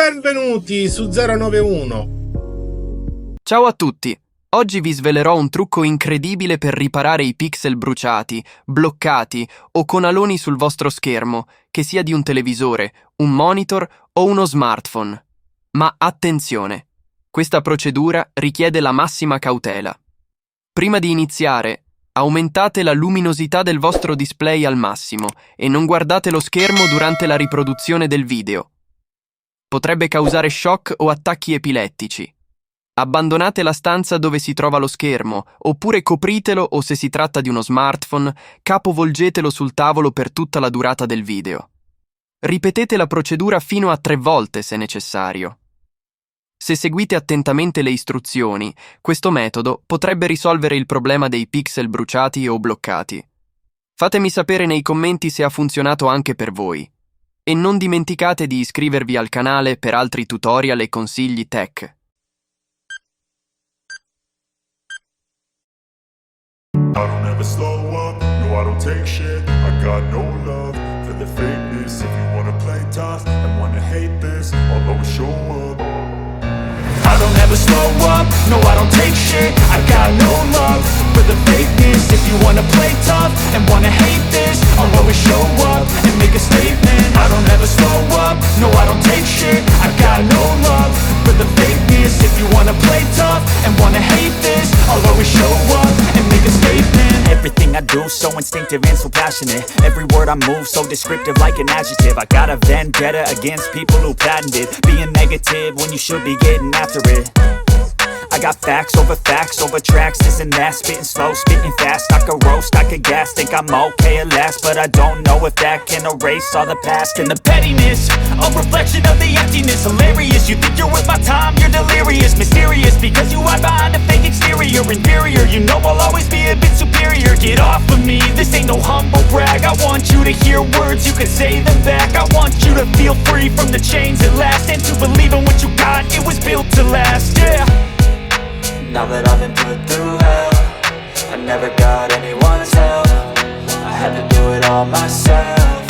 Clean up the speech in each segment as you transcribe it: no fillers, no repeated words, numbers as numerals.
Benvenuti su 091. Ciao a tutti! Oggi vi svelerò un trucco incredibile per riparare i pixel bruciati, bloccati o con aloni sul vostro schermo, che sia di un televisore, un monitor o uno smartphone. Ma attenzione! Questa procedura richiede la massima cautela. Prima di iniziare, aumentate la luminosità del vostro display al massimo e non guardate lo schermo durante la riproduzione del video. Potrebbe causare shock o attacchi epilettici. Abbandonate la stanza dove si trova lo schermo, oppure copritelo o se si tratta di uno smartphone, capovolgetelo sul tavolo per tutta la durata del video. Ripetete la procedura fino a 3 volte se necessario. Se seguite attentamente le istruzioni, questo metodo potrebbe risolvere il problema dei pixel bruciati o bloccati. Fatemi sapere nei commenti se ha funzionato anche per voi. E non dimenticate di iscrivervi al canale per altri tutorial e consigli tech. I don't ever slow up, no I don't take shit. I got no love for the fakeness. If you wanna play tough and wanna hate this, I'll always show up. I don't ever slow up, no I don't take shit. I got no love for the fakeness. If you wanna play tough and wanna hate this, I'll always show up and make a statement. I don't ever slow up, no I don't take shit. I got no love for the fakeness. If you wanna play tough and wanna hate this, I'll always show up and make a statement. Everything I do so instinctive and so passionate. Every word I move so descriptive like an adjective. I got a vendetta against people who patented being negative when you should be getting after it. I got facts over tracks, this and that. Spitting slow, spitting fast, I could roast, I could gas. Think I'm okay at last, but I don't know if that can erase all the past. And the pettiness, a reflection of the emptiness. Hilarious, you think you're worth my time, you're delirious. Mysterious, because you hide behind a fake exterior. Inferior, you know I'll always be a bit superior. Get off of me, this ain't no humble brag. I want you to hear words, you can say them back. I want you to feel free from the chains at last, and to believe in what you got, it was built to last, yeah. Now that I've been put through hell, I never got anyone's help. I had to do it all myself.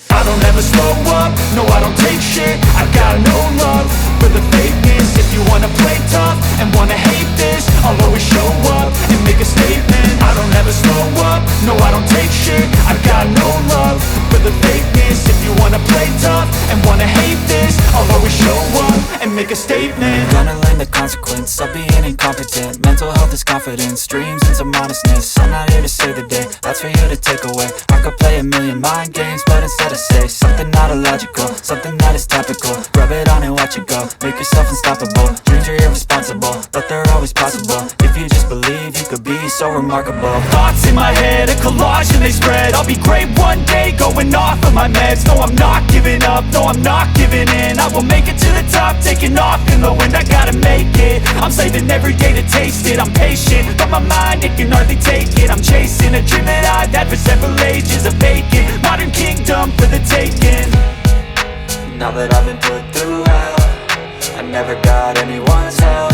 I don't ever slow up, no I don't take shit. I got no love for the fakeness. If you wanna play tough and wanna hate this, I'll always show up and make a statement. I don't ever slow up, no I don't take shit. I got no love for the fakeness. If you wanna play tough and wanna hate this, I'll always show up and make a statement. Gonna learn the consequence of being incompetent. Mental health is confidence, dreams and some honestness. I'm not here to save the day, that's for you to take away. I could play a million mind games, but instead I say something not illogical, something that is topical. Rub it on and watch it go, make yourself unstoppable. Dreams are irresponsible, but they're always possible. If you just believe, you could be so remarkable. Thoughts in my head, a collage and they spread. I'll be great one day, going off of my meds. No, I'm not giving up, no, I'm not giving in. I will make it to the top, taking off in the wind. I gotta make it, I'm saving every day to taste it. I'm patient, but my mind, it can hardly take it. I'm chasing a dream that I've had for several ages. A vacant, modern kingdom for the taking. Now that I've been put through hell, I never got anyone's help.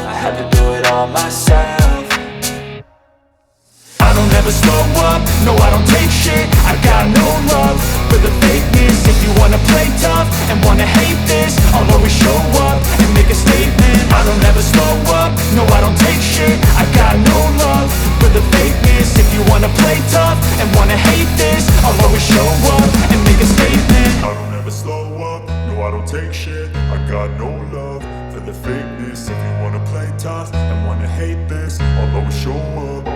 I had to do it all myself. I don't ever slow up, no I don't take shit. I got no love for the fakeness. If you wanna play tough and wanna hate this, I'll always show up and make a statement. I don't ever slow up, no I don't take shit. I got no love for the fakeness. If you wanna play tough and wanna hate this, I'll always show up and make a statement. I don't ever slow up, no I don't take shit. I got no love for the fakeness. If you wanna play tough and wanna hate this, I'll always show up.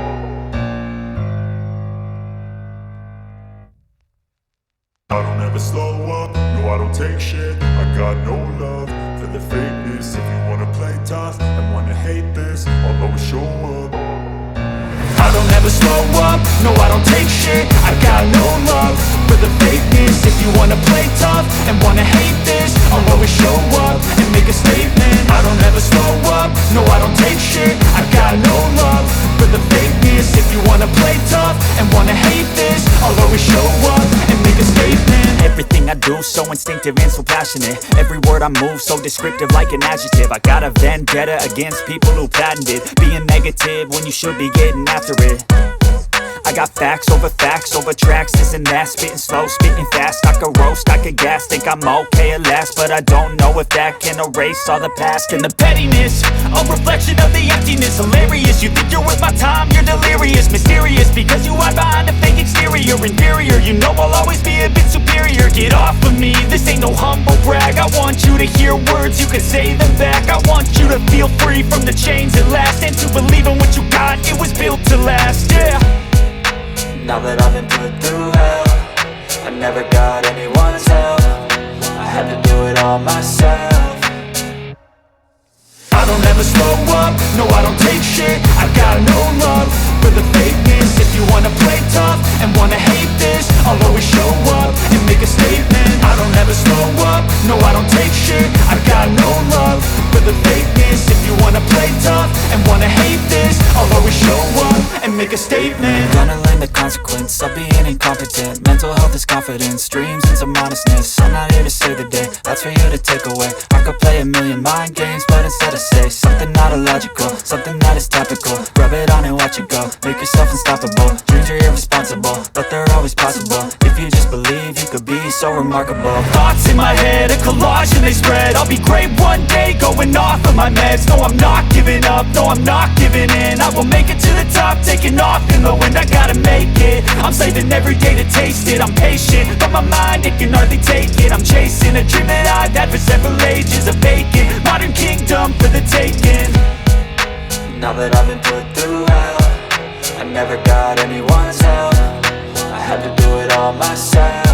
I don't ever slow up, no I don't take shit. I got no love for the fakeness. If you wanna play tough and wanna hate this, I'll always show up. I don't ever slow up, no I don't take shit. I got no love for the fakeness. If you wanna play tough and wanna hate this, I'll always show up and make a statement. I don't ever slow up, no I don't take shit. I got no love for the fakeness. If you wanna play tough and wanna hate this, I'll always show up and make a statement. Everything I do so instinctive and so passionate. Every word I move so descriptive like an adjective. I got a vendetta against people who patented being negative when you should be getting after it. I got facts over tracks, this and that, spitting slow, spitting fast. I could roast, I could gas, think I'm okay at last, but I don't know if that can erase all the past. And the pettiness, a reflection of the emptiness. Hilarious, you think you're worth my time, you're delirious. Mysterious, because you hide behind a fake exterior. Inferior, you know I'll always be a bit superior. Get off of me, this ain't no humble brag. I want you to hear words, you can say them back. I want you to feel free from the chains at last, and to believe in what you got, it was built to last, yeah. Now that I've been put through hell, I never got anyone's help. I had to do it all myself. I don't ever slow up, no I don't take shit. I got no love for the fakeness. If you wanna play tough and wanna hate this, I'll always show up and make a statement. I don't ever slow up, no I don't take shit. I got no love for the fakeness. If you wanna play tough and wanna hate this, I'll always show up and make a statement. Gonna learn the consequence of being incompetent. Mental health is confidence, dreams into modestness. I'm not here to save the day, that's for you to take away. I could play a million mind games, but instead I say something not illogical, something that is topical. Rub it on and watch it go, make yourself unstoppable. Dreams are irresponsible, but they're always possible. If you just believe, you could be so remarkable. Thoughts in my head, a collage and they spread. I'll be great one day, going off of my meds. No, I'm not giving up, no, I'm not giving in. I will make it to the top, taking off in the wind. I gotta make it, I'm saving every day to taste it. I'm patient, but my mind, it can hardly take it. I'm chasing a dream that I've had for several ages. A vacant, modern kingdom for the taking. Now that I've been put through hell, I never got anyone's help. I had to do it all myself.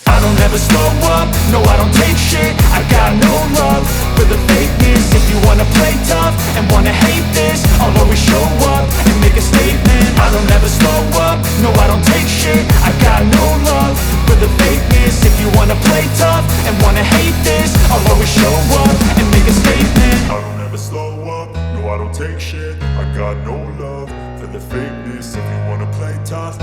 I don't ever slow up, no I don't take shit. I got no love for the fakeness. If you wanna play tough and wanna hate this, I'll always show up and make a statement. I don't ever slow up, no I don't take shit. I got no love for the fakeness. If you wanna play tough and wanna hate this, I'll always show up and make a statement. I don't ever slow up, no I don't take shit. I got no love for the fakeness. If you wanna play tough